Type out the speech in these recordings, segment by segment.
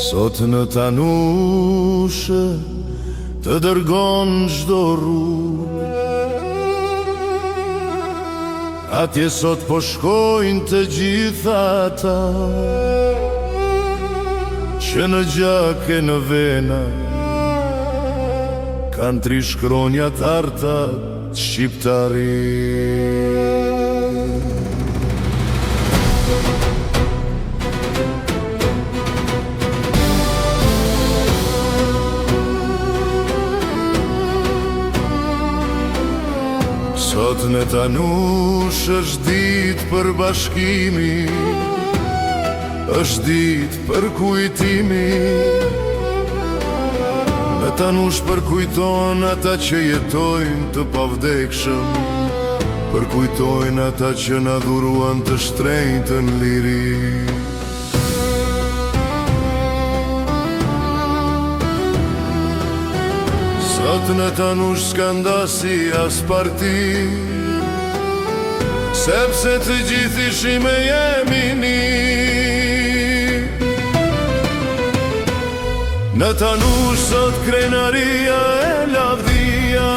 Sot në Tanushë të dërgon çdo rrugë, atje sot po shkojnë të gjitha ata që në gjak e në vena kanë 3 shkronja t'arta shqiptari. Sot në Tanush është ditë për bashkimi, është ditë për kujtimi. Në Tanush përkujtojnë ata që jetojnë të pavdekshëm, përkujtojnë ata që na dhuruan të shtrenjtën liri. Sot në Tanush s'ka ndasi as parti, sepse të gjithë ishim e jemi një. Në Tanush sot krenaria e lavdia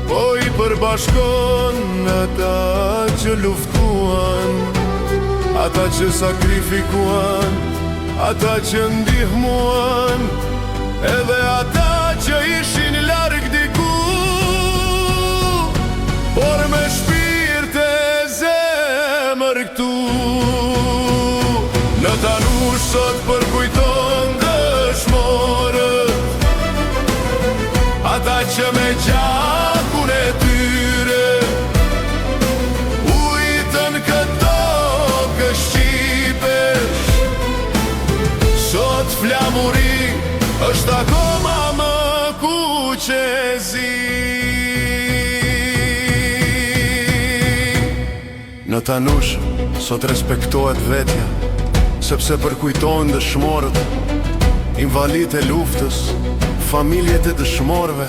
po i përbashkon ata që luftuan, ata që sakrifikuan, ata që ndihmuan, edhe ata që ishin larg diku, por me shpirt e zemër këtu. Në Tanush sot përkujton dëshmorët, ata që me gjakun e tyre ujtën këto këshqipesh. Sot flamuri është akoma më kuqezi. Në Tanush sot respektohet vetja, sepse përkujtojnë dëshmorët, invalidët e luftës, familjet e dëshmorëve.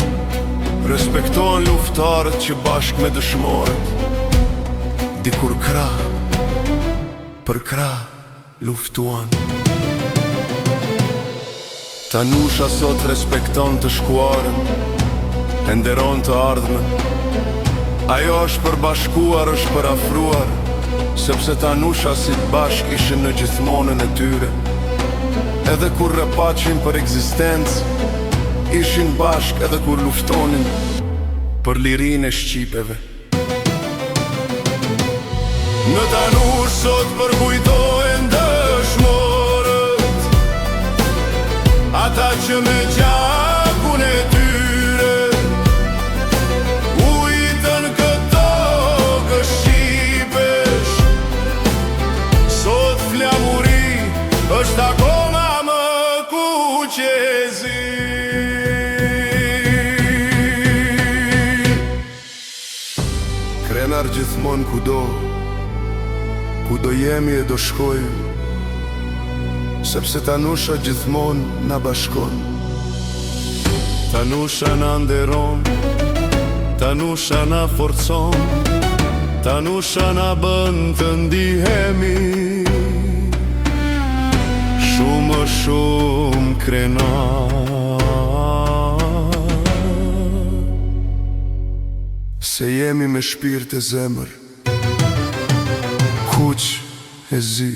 Respektohen luftarët që bashkë me dëshmorët dikur krah për krah luftuan. Tanusha sot respekton të shkuarën, e nderon të ardhmen. Ajo është përbashkuar, është përafruar, sepse Tanusha si bashk ishin në gjithmonën e tyre. Edhe kur rrëpaqin për ekzistencë, ishin bashk edhe kur luftonin për lirinë e shqipeve. Në Tanush sot përkujtojnë dëshmorët, ata që me gjakun e tyre ujtën këto këshqipesh. Sot flamuri është akoma më kuqezi. Krenar gjithmon kudo jemi e do shkojmë, sepse Tanusha gjithmon na bashkon. Tanusha na nderon, Tanusha na forcon, Tanusha na bën të ndihemi shumë shumë krenar, se jemi me shpirt e zemër, kuq e zi.